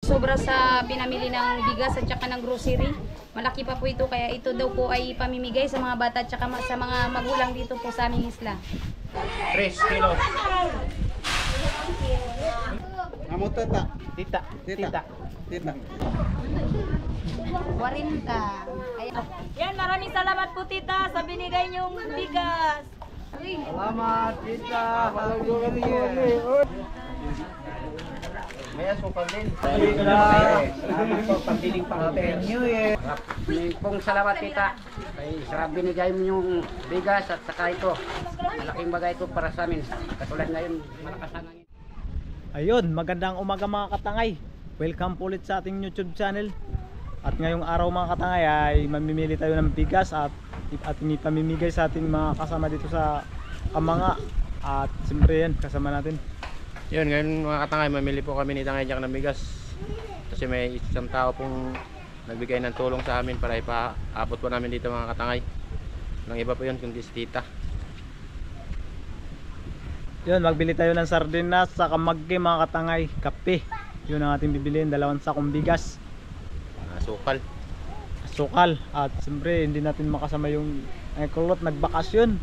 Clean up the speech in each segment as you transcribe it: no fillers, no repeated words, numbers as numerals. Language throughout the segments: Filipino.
sobra sa pinamili ng bigas at saka ng grocery. Malaki pa po ito, kaya ito daw po ay pamimigay sa mga bata at saka sa mga magulang dito po sa aming isla. 3 kilo. Amo tita. Tita. Tita. Tita. 40. Ayan. Yan, maraming salamat po tita sa binigay niyong bigas. Salamat tita. May asukal din. Salamat po pagdiling pang New Year. Pong salamat tita. Ay, sa binigay mo yung bigas at saka ito. Malaking bagay ito para sa amin. Katulad ngayon, malakas ang hangin. Ayun, magandang umaga mga katangay. Welcome po ulit sa ating YouTube channel. At ngayong araw mga katangay ay mamimili tayo ng bigas at ipamimigay sa ating mga kasama dito sa Kamanga. At siyempre yan, kasama natin. Yun, ngayon mga katangay, mamili po kami ni Tangay Jack ng bigas. Kasi may isang tao pong nagbigay ng tulong sa amin para ipaabot po namin dito mga katangay. Nang iba po yun kundi si tita. Yun, magbili tayo ng sardinas sa kamagge mga katangay. Kape, yun ang ating bibiliin, 2 sakong bigas. Sukal. Sukal. At siyempre hindi natin makasama yung kulot, nagbakasyon.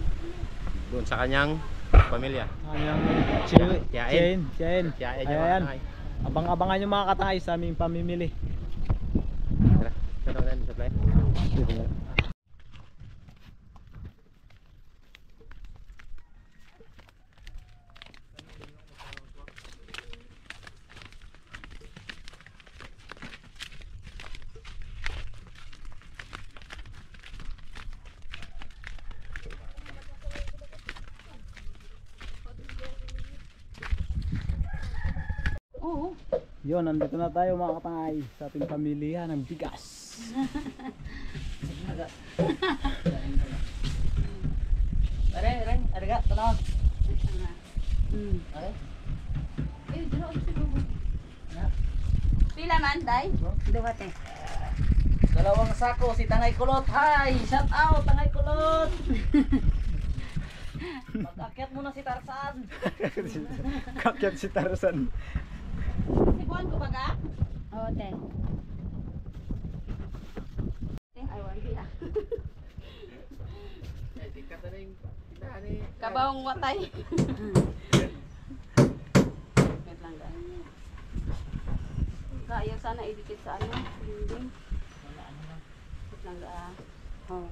Doon sa kanyang pamilya. Kanyang Tiyain. Tiyain. Tiyain yung mga Ayan. katangay. Abang-abangan yung mga katangay sa aming pamimili. Tara, tara tayo sa play. Oo. Yun, nandito na tayo mga katangay sa ating pamilihan ng bigas. Aray, ariga, tanaw. Pila man, day? Duwate. 2 sako si Tangay Kulot. Hi, shout out Tangay Kulot. Mag-akyat muna si Tarzan. Kakyat si Tarzan. Sibuan ko baga? Oo, te. Ay, wala ya. Kabawang Kabawang watay. Wait lang guys. Kaya sana idikit sa ano, dinding. Wait lang guys. Oh.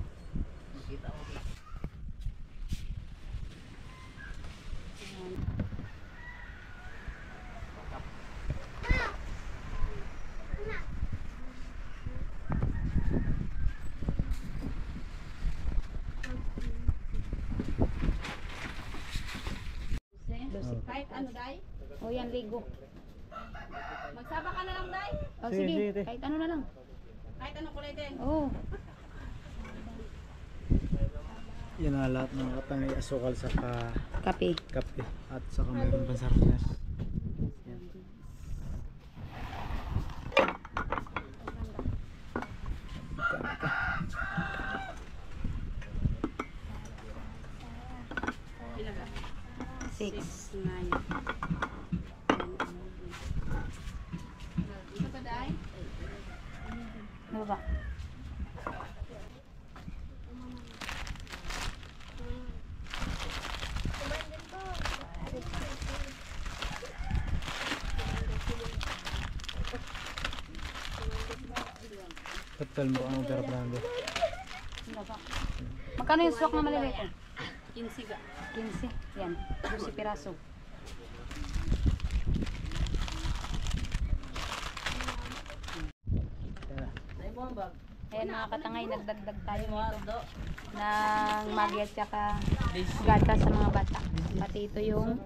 Kahit ano, day? O yan, ligo. Magsaba ka na lang, day. O Sige, sige, sige, te. kahit ano na lang. Kahit anong kulay din. Oo. Yan na lahat ng katangay, asukal sa Kape. kape at saka mayroon pang sardinas. Yan. Six. 9. Ito ba, day? Ano ba? Total mo ang pera plano. Ano ba? Magkano yung swak na maliliit? 15 ga. 15. Yan. 12 piraso. Day mo ang bag. Ayan mga katangay, nagdagdag tayo nito Eduardo. ng magi at saka gatas sa mga bata. Pati ito yung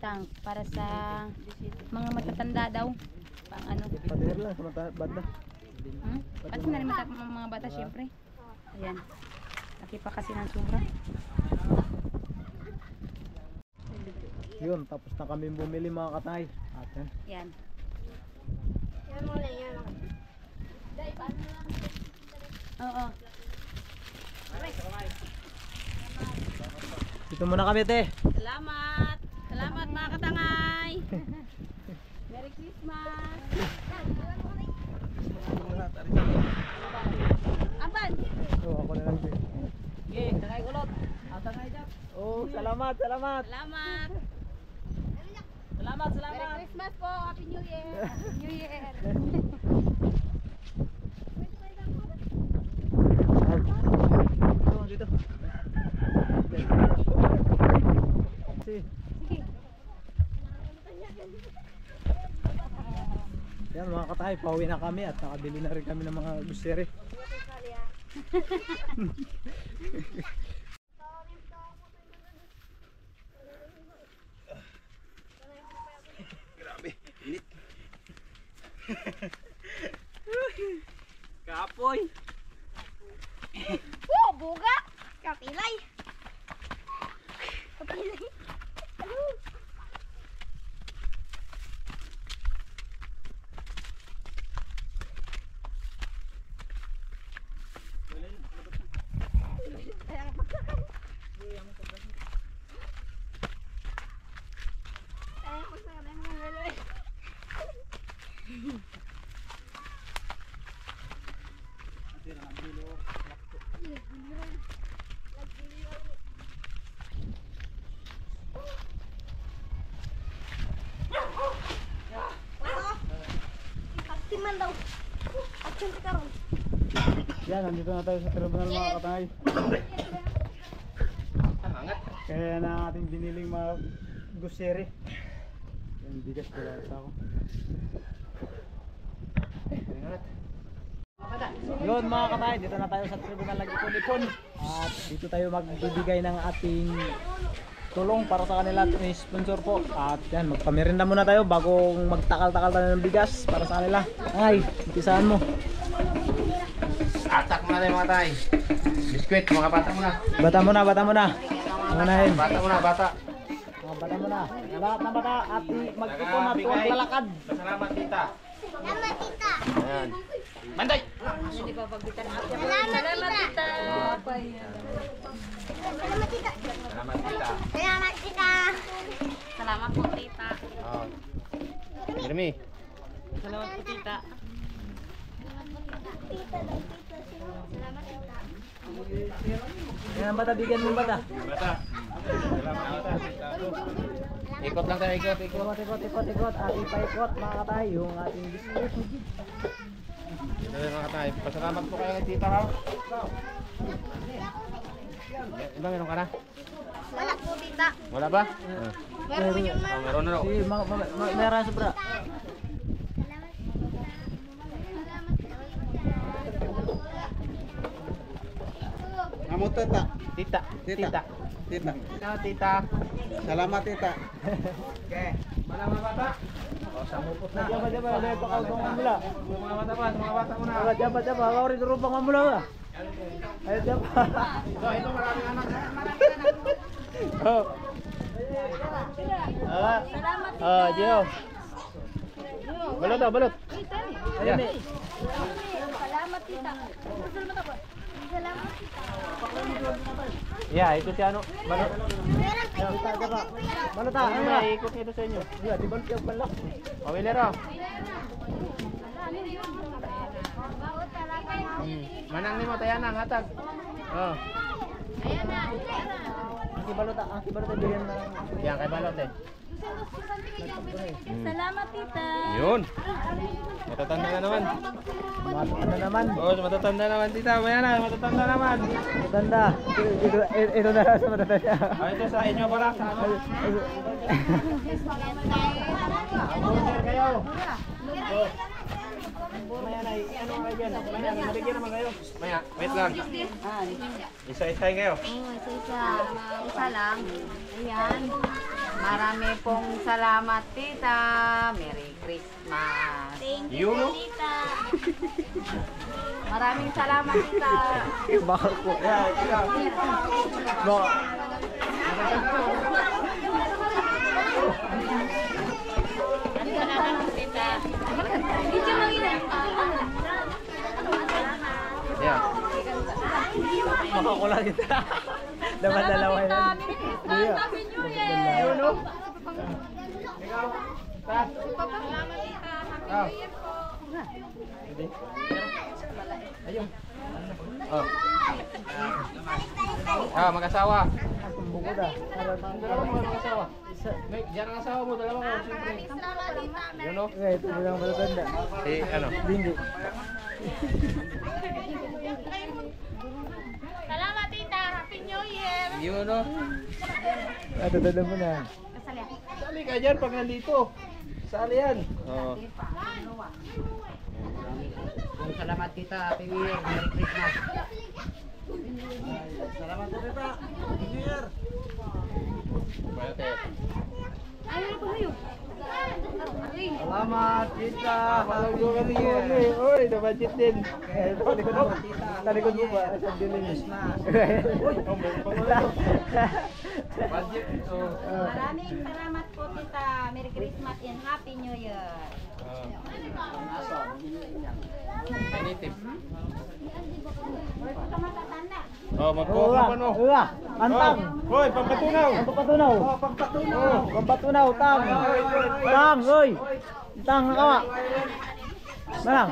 tank para sa mga matatanda daw. Pang ano? Pader lang sa banda. Pati na rin mga bata syempre. Ayan. Laki pa kasi ng sobra. Yun, tapos na kami bumili mga katangay. At yan. Yan. Oo. Dito muna kami, te. Salamat. Salamat mga katangay. Merry Christmas. Salamat, salamat. Salamat. Salamat, Merry salamat. Christmas po. Happy New Year. Happy New Year. Dito. Si. Yan mga katay, pauwi na kami at nakabili na rin kami ng mga grocery. Grabe, init. Kapoy. Oh, buga. Kapilay. Kapilay. Timan daw. Action ka ron. Yan, nandito na tayo sa terminal mga katangay. Kaya na ating biniling mga grocery. Yan, bigas ko lang sa ako. Yun mga katay, dito na tayo sa terminal nag-ipon-ipon. At dito tayo magbibigay ng ating tulong para sa kanila, ni sponsor po. At yan, magpamerinda muna tayo bago magtakal-takal tayo ng bigas para sa kanila. Ay, matisahan mo. Atak muna tayo mga tay. Biskwit, mga bata muna. Bata muna, bata muna. Manahin. Bata muna, bata. Mga bata muna. Lahat ng bata at mag-ipon at huwag lalakad. Salamat tita. Salamat, tita. Ayan. Banday! Salamat, tita. Salamat, tita. Salamat, tita. Salamat tita. Salamat, tita. Salamat po, tita. Oh. Jeremy. Salamat po, tita. Tita daw, tita. Salamat, tita. Yan ang bata, bigyan mo yung bata. Bata. Salamat tita. Ikot lang tayo, ikot. Ikot. At ipaikot mga katay yung ating biskuit. Ito yung mga tay. Pasalamat po kayo kay tita ha. Iba meron ka na? Wala po, tita. Wala ba? Meron po yung Oh, meron na raw. Si meron sobra. Amo tita. Tita. Tita. Tita. Salamat tita. Salamat tita. Okay. Mana mga bata? Oh, samupot na. Jaba, ada pakautong mula. Mga bata pa, mga bata muna. Jaba, kau rin rupang mula ba? Ayo jaba. Ito maraming anak. Oh. Ah, Gio. Balot daw, balot. Ayan ni. Salamat, tita. Salamat po. Salamat, tita. Ya, ikut si ano. Balot. Meron po, Balot tita. ta. Balot ta. Ano na, ikut ito sa inyo. Ya, di balot yung balak. Pawilero. Bawat talaga, ma'am. Manang nimo tayanang hatag. Oh. Ayan na. Ang balot ta, bigyan na. Yan kay balot eh. Salamat, tita. Yun. Matatanda na naman. Ano naman? Oh, matatanda naman tita. Maya na, matatanda naman. Matanda. Ito na sa matanda. Ah, ito sa inyo pala sa ano. Sir kayo. Oh. Maya na, ano kayo dyan? Maya, nabigyan naman kayo. Maya, wait lang. Isa-isahin kayo. Oh, isa-isa. Isa lang. Ayan. Marami pong salamat, tita. Merry Christmas. Thank you, tita. Maraming salamat, tita. Bakal ko. Ya, ikaw. Baka. Tita. Video lang yun. Yeah. Makakula kita. Dapat dalawa yan. Iya. Yun o. Ikaw. Tas. Oh. Ayun. Oh. Ah, mag-asawa. Bukod ah. Dalawa mo ang asawa. May diyan ang asawa mo, dalawa mo, siyempre. Yun o. Okay, ito bilang matatanda. Si ano? Bindi. Salamat tita, Happy New Year. Yun o. Tatanda mo na. Sali ka dyan pag nandito. Sali yan. Oo. Salamat tita, Happy New Year, Merry Christmas. Salamat po tita. New Year. Ayaw ko sa'yo. Salamat tita. Happy New Year. Uy, na-budget din. Talikod mo. Talikod mo ba? Saan din yun? Uy, Budget. Maraming salamat po tita. Merry Christmas and Happy New Year. Native. Ito matatanda. Oh, magkuha pa no. Antang. Hoy, pampatunaw. Pampatunaw. Pampatunaw. Tang. Tang, hoy. Tang, nakawa. Manang.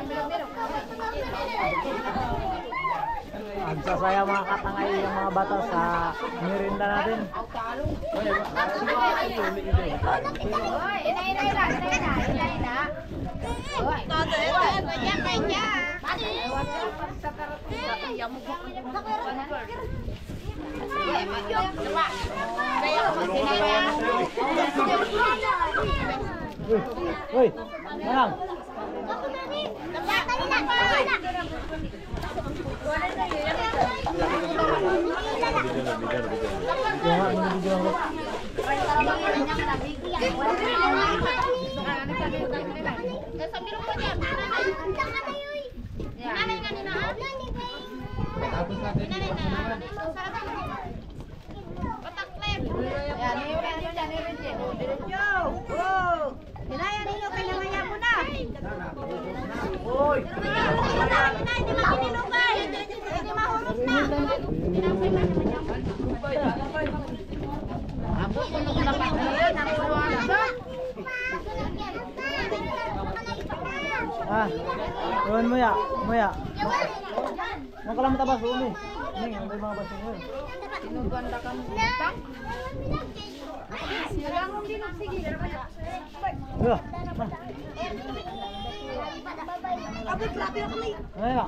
Nagsasaya mga katangay yung mga bata sa merinda natin. Hoy, ina. Hoy, ganyan. Hoy, manang. Ah, tuhan mo ya, Nang kalam tabas umi. Ning, ang mga baso mo. Sinuganda ka mo utang. Silang din sige. Yo. Abot grabe ako may. Ay, ya.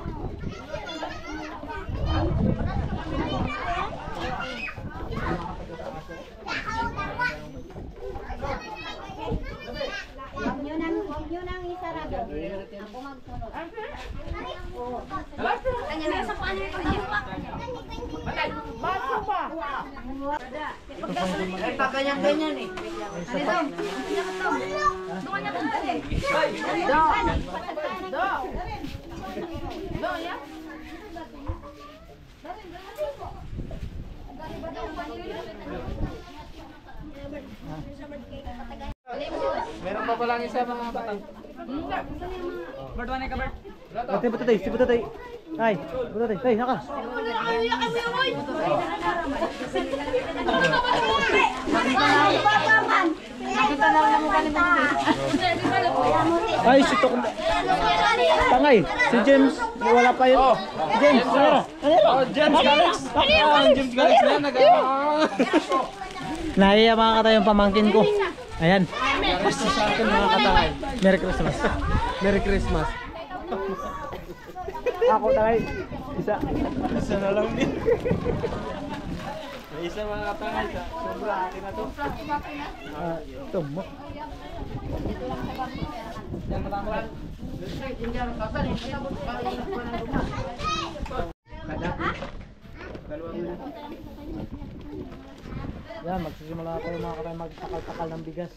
Huwag nyo nang isarado. Ako magsunod. Kanya na sa paano ito. Baso pa. Ganyan eh. Do ya. Meron pa palang isa mga bata. Ate butatay, si butatay. Ay, butatay. Tay, naka. Ay, si Tok. Tangay, si James, wala pa yun. Si James, ano? Oh, James Galex. James Galex na nag Nahiya mga katay yung pamangkin ko. Ayan. Sa akin mga katay. Merry Christmas. Merry Christmas. Ako tangay. Isa. Isa na lang din. May isa mga katangay sa sobra akin na to. Ito mo. Yan, magsisimula tayo mga katay magtakal-takal ng bigas.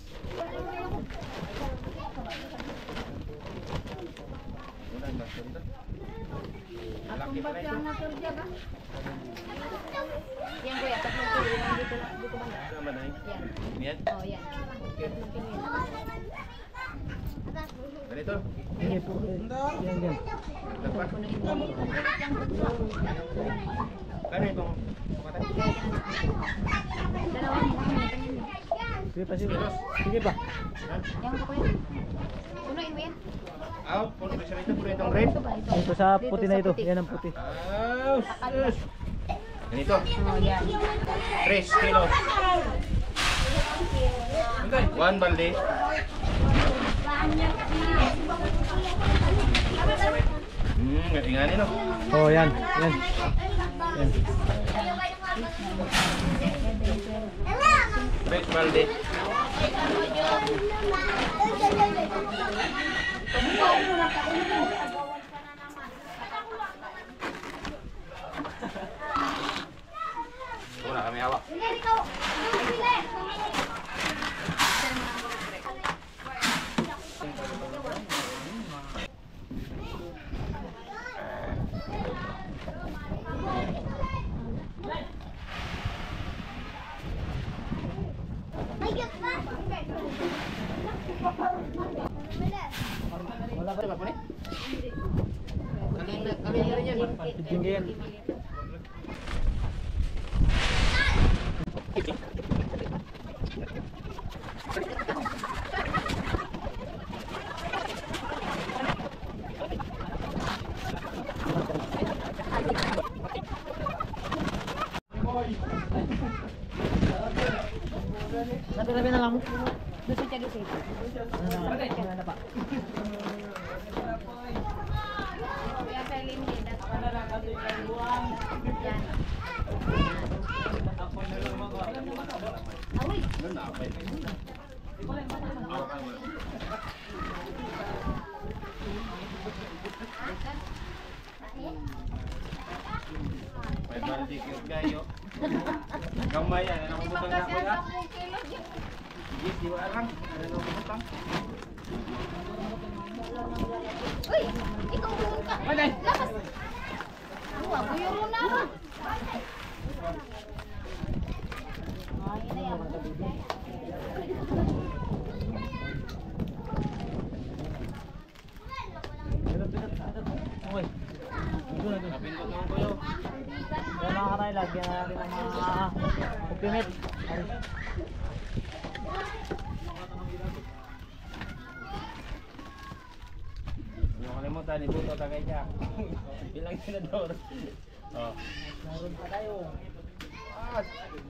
Yan kuya, 3 kilo lang dito banda. Ano ba na yun? Yan. Yan? Oh, yan. 3 kilo yan. Ganito? Hindi po. Yan, yan. Dapat. Kano itong kumatay? Dalawa mo. Sige pa, sige. Sige pa. Yan ko kuya. Punuin mo yan. Out, puro isa rito, puro itong red. Ito ba? Ito. Ito sa puti na ito. Yan ang puti. Out! Ganito. Oh, yan. 3 kilos. 1 balde. Gatingan no. Oh, yan. Yan. Yan. 3 balde. Wala kami hawak. Wala ba po ni? Kali na rin yan. Tingin yan. Sabi na lang mo. Gusto siya gusto. Ano pa? Kaya sa limit, yan. May barbecue gayo. Gamay yan, ano mo butang na ko ya? Yes, di ba alam? Ano mo butang? Uy! Ikaw buong ka! Lakas! Uwa, buyo mo na ako! Okay. Ito na ito. Napindot naman ko yun. Kaya mga katay, lagyan natin ng mga kupimit. Ano kalimutan, ibuto tagay niya. Bilang senador. Oh. Meron pa tayo.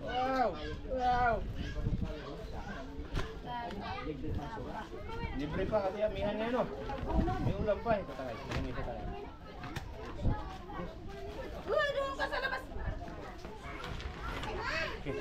Wow! Wow! Libre pa kasi amihan ngayon no? May ulam pa eh. Tatagay. May tatagay. Uy, doon ka sa labas! Okay.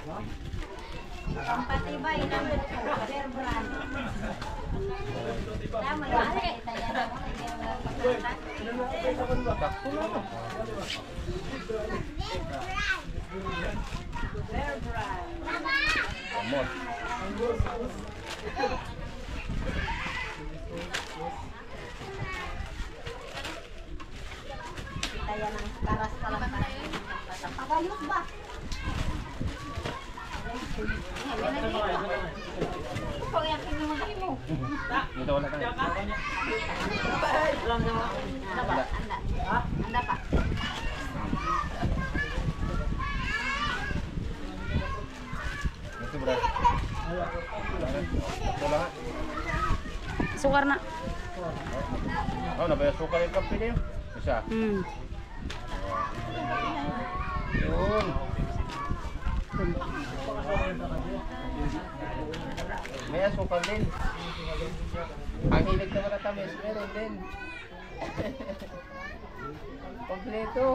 Yun. Pampatibay ng Bear Brand. Tama yun. Amor. Kaya ng taras ka lang tayo. Pagayos ba? Ikaw yung pinamagay mo. Dito wala tayo. Anda pa. Anda pa. Ito bro. Ito lang. Sukar na. Oh, nabaya sukal yung kape niyo. Isa. Yun. May asukal din. Ang hilig na matatamis, meron din. Kompleto.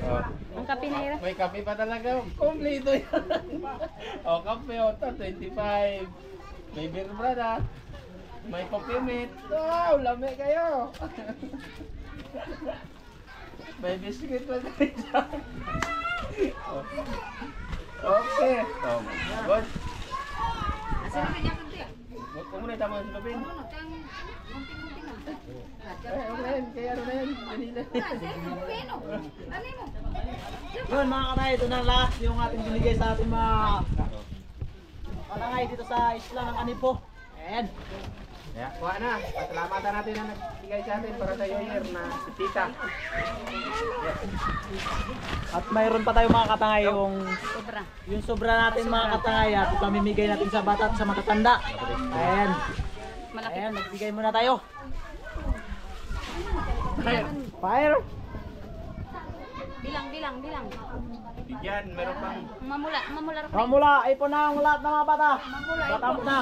Oh. Ang kape na ira. May kape pa talaga. Kompleto yan. Oh, kape o to, 25. May beer brada. May popimit. Wow, lami kayo. May biscuit pa tayo dyan. Oh. Okay. Oh, good. Huwag ko muna tama sa babin. Okay, kaya ano na yan. Kanina. Yun mga katay, ito na last yung ating binigay sa ating mga katangay dito sa isla ng Anipo. Ayan. Kaya kuha na. Pasalamatan natin na nagbigay sa atin para sa New Year na si Tita. At mayroon pa tayo mga katangay Sobra. yung sobra natin mga katangay at pamimigay natin sa bata at sa matatanda. Ayan. Malaki. Ayan, nagbigay muna tayo. Fire! Bilang. Bigyan, meron pang Mamula. Mamula, ipon na ang lahat ng mga bata. Bata mo na.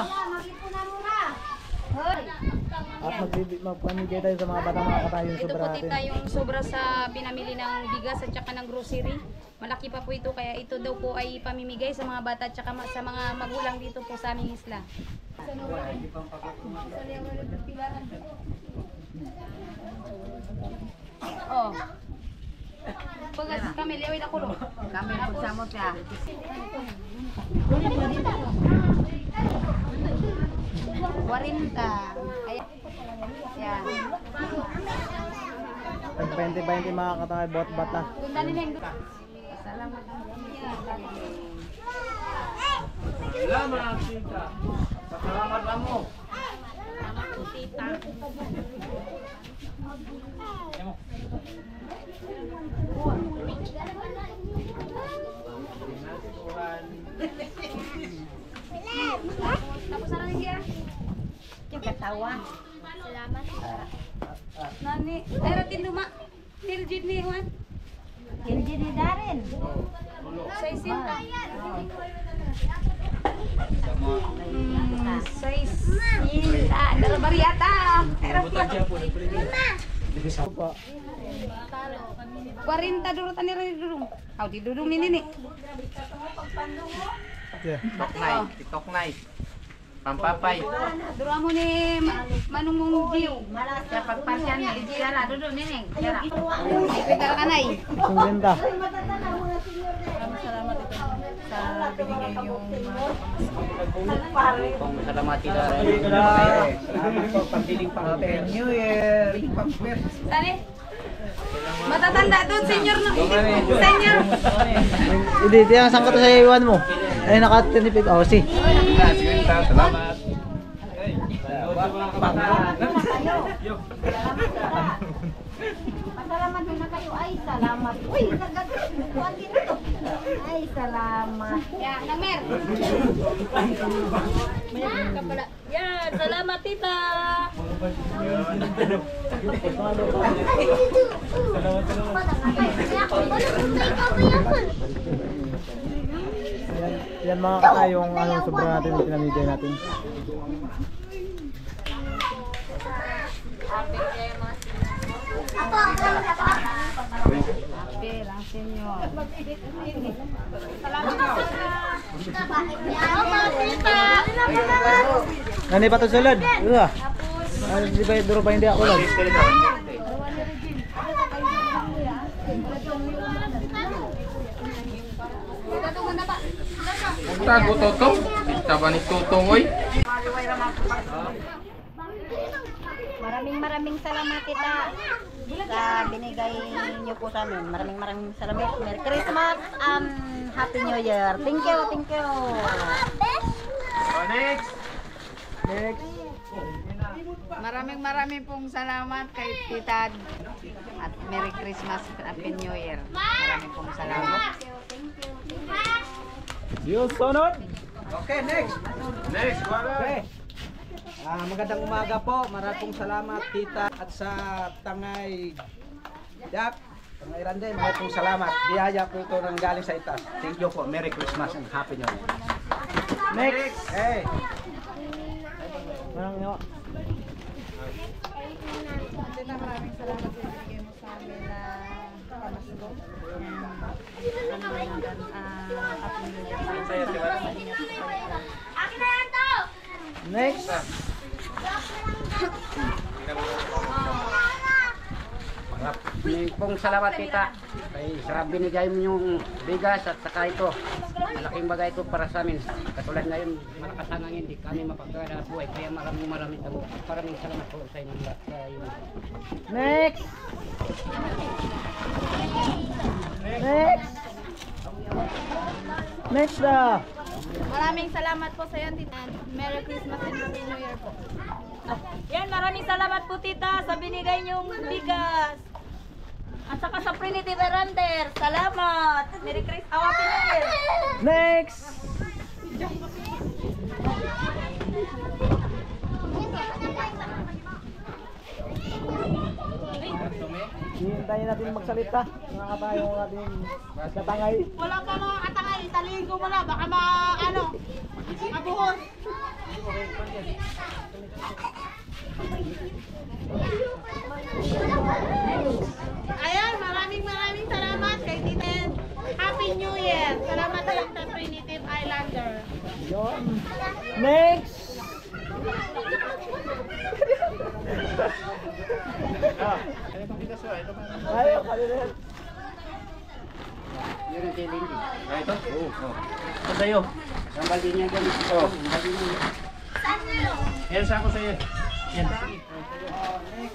At magpamigay tayo sa mga bata mga katangay yung Ito sobra po natin. tita yung sobra sa pinamili ng bigas at saka ng grocery. Malaki pa po ito kaya ito daw po ay pamimigay sa mga bata at saka sa mga magulang dito po sa aming isla. Oh. Pagkat kami liawin ako lo. Kami pagsamo siya. Warinta. Ayan. Yan. 20-20 mga katangay bawat bata. Ganda nila yung salamat. Salamat, Tita. Salamat mo. Salamat po tita. Tapos na rin siya. Yung katawa. Salamat. Nani, ay ratin luma. Tiljid ni Juan. Tiljid ni Darren. Sa isinta. Sa isinta. Darabariata. Ay ratin. 40 durutan ni Ray Dudung. Aw di Dudung ni Nini. TikTok night. Pampapay. Dura mo ni Manungong Jiw. Sa pagpasyan ni Jara Dudung Nini. Jara. Ipikar kanay. Isang ganda. Salamat ito sa binigay yung Salamat Tita. Salamat po, pambiling pang-hotel. New Year! Sali. Matatanda doon, senior na. Senior. Hindi, yung sangka to sa iwan mo. Ay, nakatinipid. Oh, si. Salamat. Pasalamat na kayo. Ay, salamat. Uy, nagagawin dito. Ay, salamat. Ya, Namer. Mayroon ka pala. Yan, salamat tita. Yan mga katangay yung sobra natin yung pinamigay natin. Happy lang, senyor. Nani pa to sulod? Di ba duro pa hindi ako lang? Tago toto. Kita ba ni Tutong oy? Maraming salamat tita sa binigay niyo po sa amin. Maraming salamat. Merry Christmas and Happy New Year. Thank you. Next. Maraming pong salamat kay tita at Merry Christmas and Happy New Year. Maraming pong salamat. Yung sunod. Okay, next! Next, wala. Okay. Magandang umaga po. Maraming salamat tita at sa Tangay Jack. Tangay Randay, maraming salamat. Biyaya po ito ng galing sa itaas. Thank you po. Merry Christmas and Happy New Year. Next. Hey! Manang nyo. Tita, maraming salamat sa binigay mo sa amin na pamasko. Happy New Year. Next. Pong salamat Tita. Kay sa binigay mo yung bigas at saka ito. Malaking bagay ito para sa amin. Katulad ngayon, malakas ang hangin, hindi kami mapagkakala buhay. Kaya maraming salamat po sa inyo lahat. Sa inyo. Next. Next Maraming salamat po sa iyo, tita. Merry Christmas and Happy New Year po. Yan, maraming salamat po tita sa binigay niyong bigas. At saka sa Primitive Erander, salamat. Merry Christmas. Happy New Year. Next! Hintayin natin magsalita. Mga tayo ng ating katangay. Wala pa mga katangay, taligo mo na, baka mabuhos. Ayan, maraming salamat kay Titen. Happy New Year. Salamat sa Primitive Islander. Yun. Next! Ayaw, kalilit. Yun ang tiling din. Ito? Oo. Ito sa'yo. Ang baldi niya ganun. Oo. Ang baldi niya. Yan sa ako sa'yo. Yan.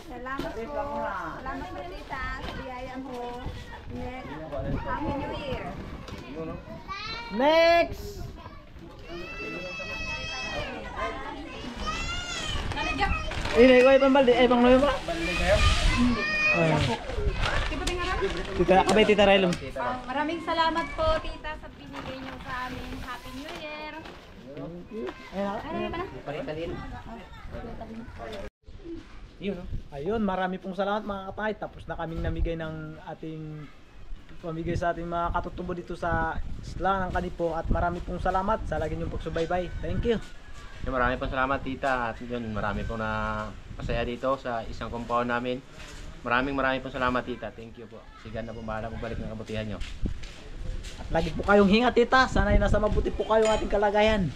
Salamat po. Salamat po tita sa biyaya mo. Happy New Year. Next! Ini ko itong balde. Pang nuyo ba? Baldi kayo? Tita, kabay tita Raylum. Maraming salamat po tita sa binigay niyo sa amin. Happy New Year. Palitalin. Yun, no? Ayun, marami pong salamat mga katay. Tapos na kaming namigay ng pamigay sa ating mga katutubo dito sa isla ng Kanipo. At marami pong salamat sa lagi niyong pagsubaybay. Thank you. So, marami pong salamat tita at yun, marami pong na pasaya dito sa isang compound namin. Maraming pong salamat tita. Thank you po. Sigan na po bahala po balik ng kabutihan nyo. At lagi po kayong hinga tita. Sana'y nasa mabuti po kayo ang ating kalagayan.